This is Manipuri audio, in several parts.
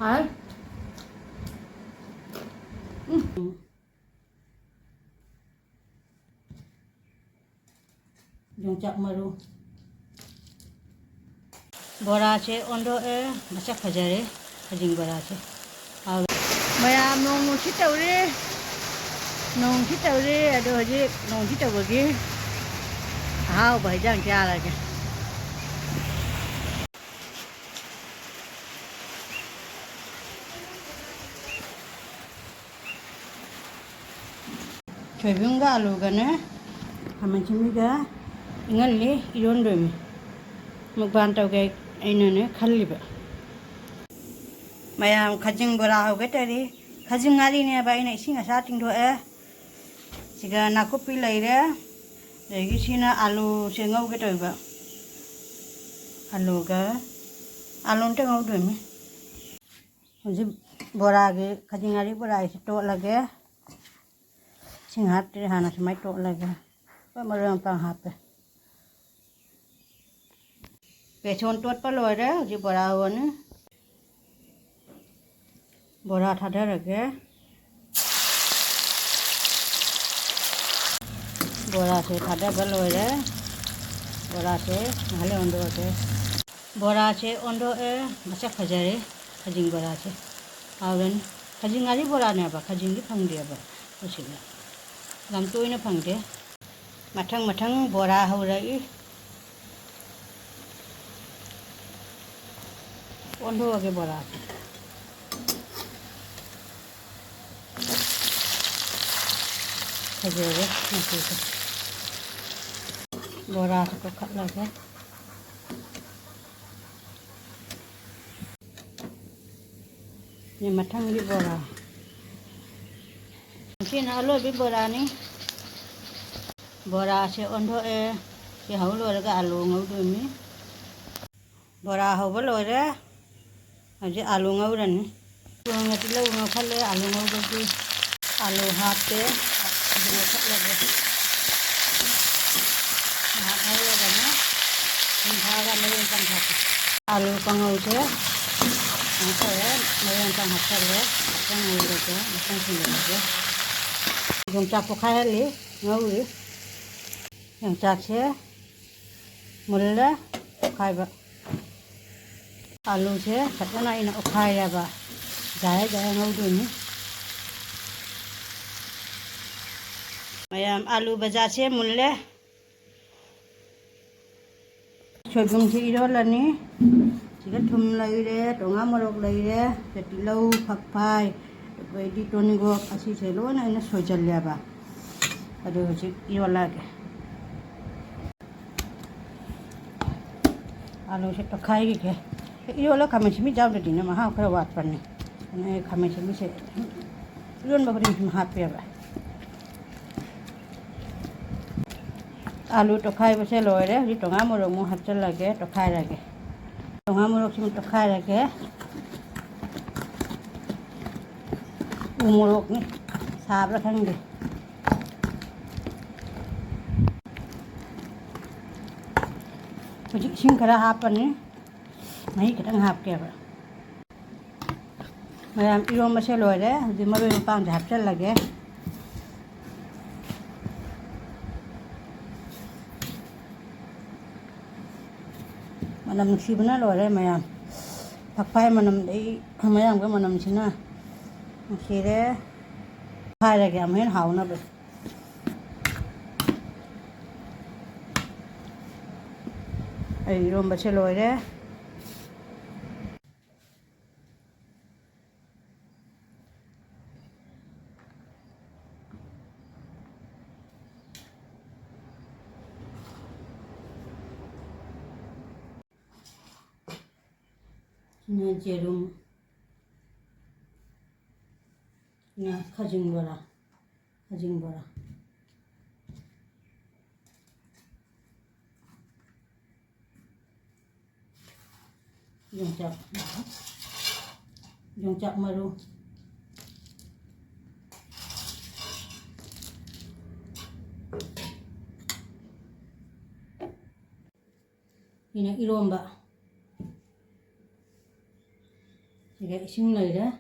Đấy. Dùng chậm mà luôn. Bora che ondo masak phajare hajing bora che. Maya nong chi tawre. Nong chi tawre ado haji nong chi tawge. Hao bai jang cha la ke. Choybunga alu gane hamachimiga ingalle irondome. Mukbang tawge ainane khalliba. Maya khajing bora hoge tari khajing ngari ne ba ina isinga sating do siga nakopi laire lagi sina alu se ngau ge toiba alu ga alun te ngau demi ji bora ge khajing ngari bora isi to lage singhat te hana semai to lage ba marang pang hape pe chon tot pa loire ji bora wone bora thada rage bora se thada baloire bora se ngale ondo se bora se ondo masak phajare khajing bora se awen khajing ari bora ne ba khajing gi phangde ba usila lam toina phangde mathang mathang bora haurai ondo age bora khajare nasi bora to khat lage ni mathang bi bora sin alo bi bora ni bora se ondo se haulo ga alu ngau du mi bora hau bo lore aje alu ngau ran tu ngati lo ngau khale alu ngau gi alu hate ni khat lage Alu gana, inthaga meron pang hati. Alu pangau se, angka meron pang hati le, pang alu ke, pang sini ke. Yung capo kaya le, ngau le. Yung cak se, mulla kaya ba. Alu se, katana ina kaya ba. Jaya jaya ngau tu ni. Mayam alu baja se mulla. Soibung si irolani siga thum laire tonga morok laire petilau phakphai di toni go asi selo na ina sojalya ba ado si irola ke alu se takai ke irola khamachimi jaw de dina ma ha khara wat parni ne khamachimi se iron ba kri ma ha pe ba alu to khai base loire ri tonga morok mu hachal lage to khai lage tonga morok sim to khai lage morok ni sab la khang de ji sing kara hapan ni mai kadang hap ke ba mayam irom base loire ji mabe pang hachal lage manam sibna lore mayam phakpai manam dei mayam ga manam sina sire khai ra ga men hauna be ai rom ba che lore na jerum na khajing bora yung chak maru ina iromba 제가 식물이래.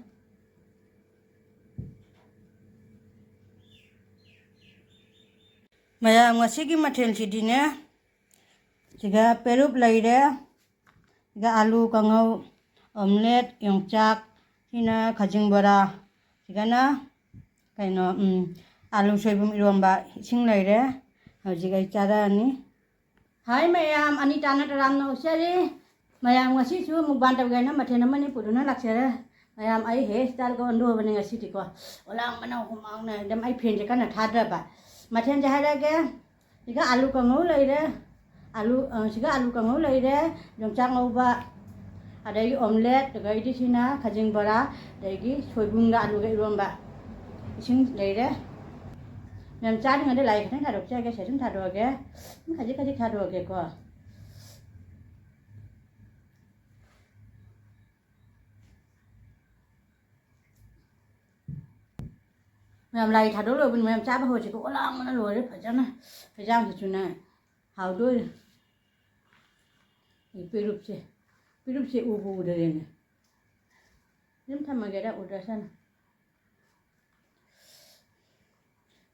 Maya ngasih mathil sidine. Jika perup laire. Jika alu kangau omelet yongchak hina khajing bora. Jika na kaino alu soibum iromba sing laire. Jika cara ni. Hai mayam Anita na taram no sari. Mayam ngasih su mukbang tabgana mathil namani puduna laksara. Mayam ai hairstyle ko ando bane ngasih tiko. Olang mana kumang na dem ai phen jaka na thadra ba. Mathil jahara ke jika alu kangau laire jika alu kangau laire yongchak ngauba adagi omelet dagai di sina khajing bora dagi soibung da alu ga iromba ising laire mem cha ngade lai khane thadok cha ke sesum thadok ke khaji thadok ke ko mem lai thadok lo bin mem cha ba ho chi ko olang mana lo re phajana phajam su chuna hào đôi pirup se ubu udah ini nem sama gada udah sana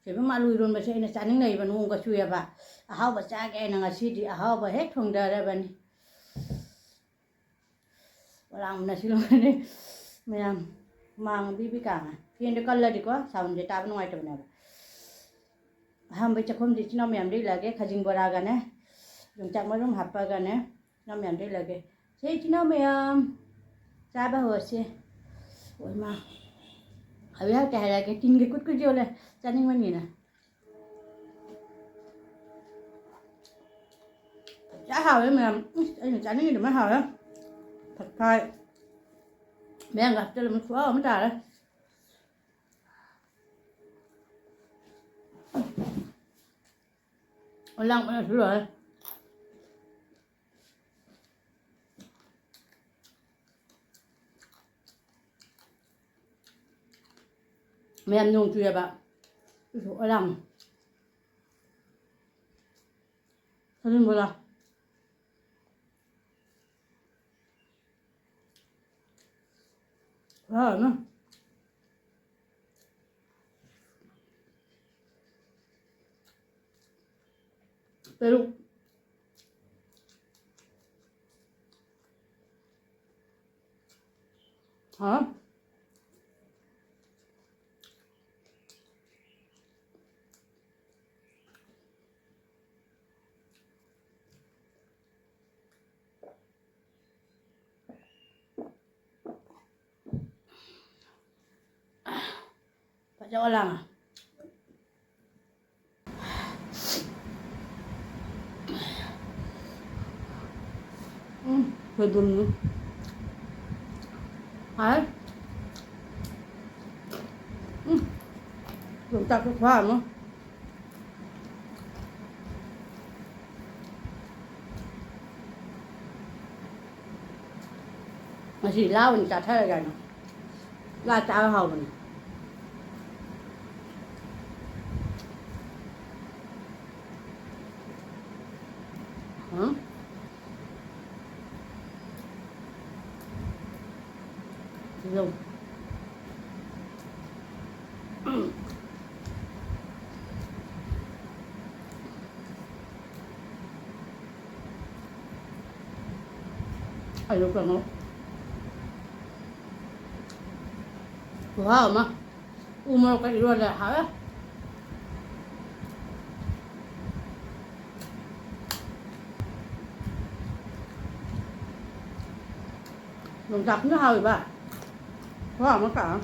sebe malu iron bahasa ini caning nai ban wong kasu ya ba ahau baca ke nang asidi ahau ba hek thong dara bani orang nasi lo ni mayam mang bibi kang phiên de kal di ko saun de ta ban ngai ta na ham bai chakhom di chino mayam dei lage khajing bora ga ne yongchak marum happa ga ne nam mayam dei lage sei chino mayam cha ba ho se oi ma habya ka ha ke tin ge kut kut jo le chaning man ni na cha hao le mayam ai chaning ni ma hao le thật khai mayam gặp cho mình khóa mình trả đấy Lang mana sudah. Mem nung cuy ba. Itu lang. Saling bola. Wah, nah. Pero hả phải cho làm à hơi buồn nữa hả chúng ta có khoa không mà chỉ lao mình chặt hết rồi la cháo hầu mình hả dùng ai lúc nào wow mà umur cái luôn là hả dùng tập nó hơi ba wow mà cả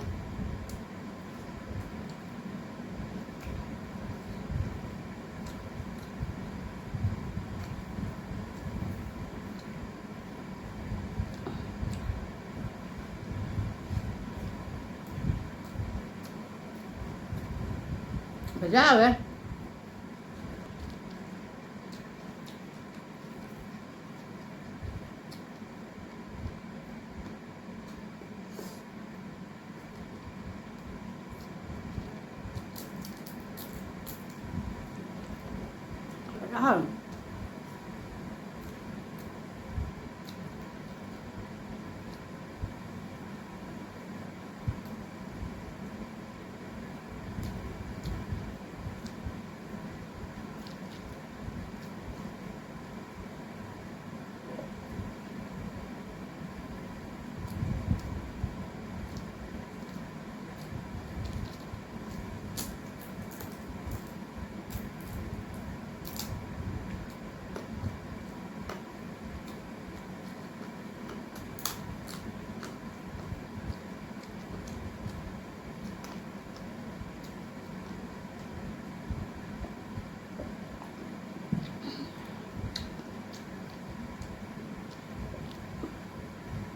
phải ra rồi phải ra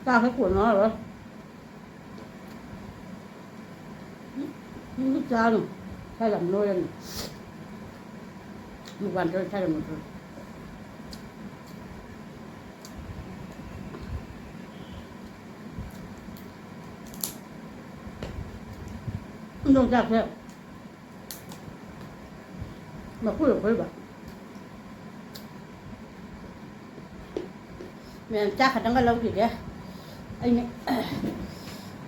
ตาเขาขวดน้อยเหรอนี่จานใช่ลำน้อยนี่เมื่อวานก็ใช่ลำน้อยมันต้องจับแค่มาคุยกับเพื่อนแบบแม่จ้าขัดตั้งกันเรากี่เดียไอ้นี่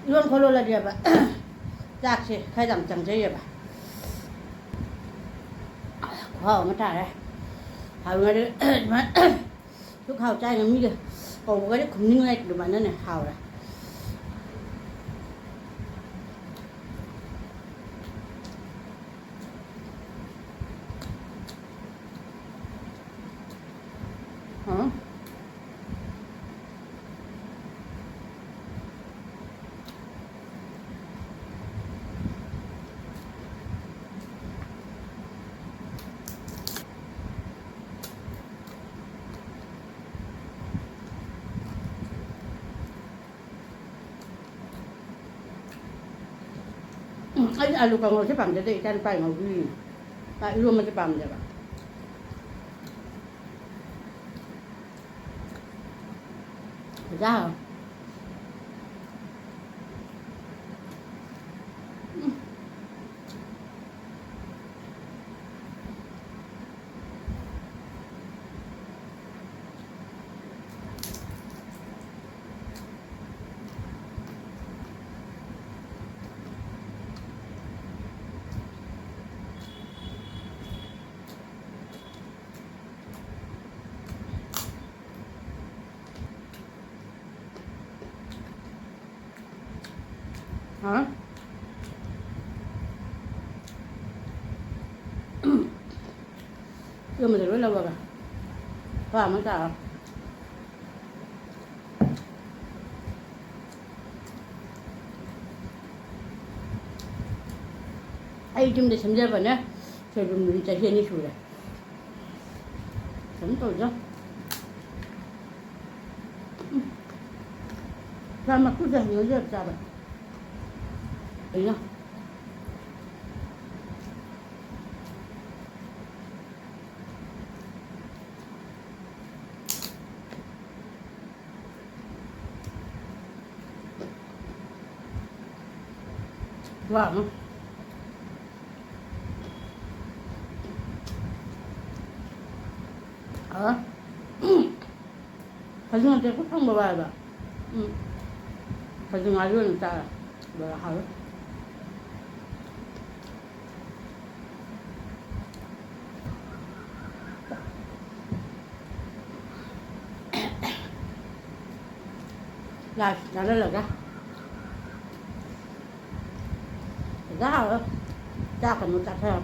ย้อนเขาโลละเดียบอะจ้าสิใครต่างจังใจเยอะปะข้าวมาจ่ายเลยข้าวมาดิมาทุกข้าวใจมันมีเลยโอ้ก็ได้คุ้มนิ่งเลยดูมันนั่นเนี่ยข้าวเลยฮะไอ้อาลูกของเราใช่ปังจะได้กันไปของพี่ไปรวมมันจะปังเดี๋ยวจ้าฮะเรื่องมันจะรู้แล้วว่าว่ามันจะไอ้จุ่มเดี๋ยวฉันจะแบบเนี้ยเธอจุ่มจะเฮียนี่ช่วยเลยฉันตัวจ้ะถ้ามาคุยกันเยอะๆจ้ะแบบไอ้เนาะว่าเนาะ가정할 때 쿠팡 먹어야 돼. 응. 가정하려는 짜. 뭐야, 하루? 나를 넣어가. 짜, còn 짜 theo.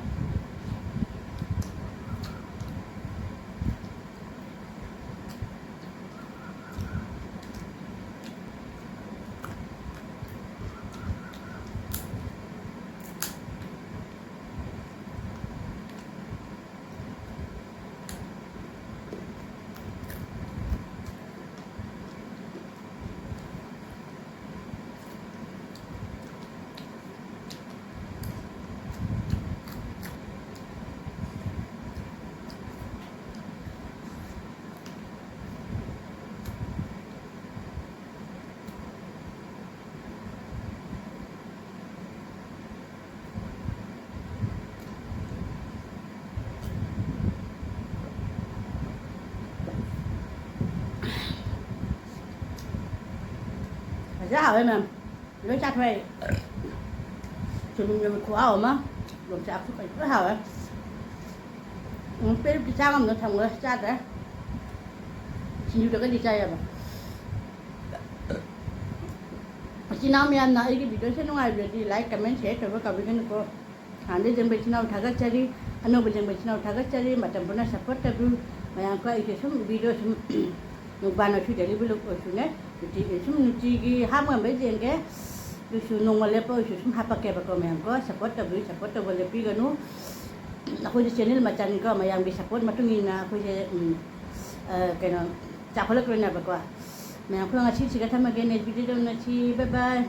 Giá hỏi mà nó chắc vậy thì mình khóa ở mà rồi chắc phải có hỏi biết cái sao mà nó thằng nó chắc đấy chỉ được cái đi chơi à chỉ nào mình nói cái video sẽ nó ngay được đi like comment share cho các bạn có hàng đi dân bên nào thằng cái chơi anh ông bên nào thằng cái chơi mà tầm bữa nay support được mà yang có cái số video nung ban itu dari belum usungnya jadi semua nuci hamam bejen ke usu nung lepo usu semua apa ke bakal mengko support tu boleh pi kanu aku di channel macam ni kau yang bisa support matungin aku je kena cakap kalau kena bakal मैं आपको अच्छी सी कथा में नेक्स्ट वीडियो में अच्छी बाय बाय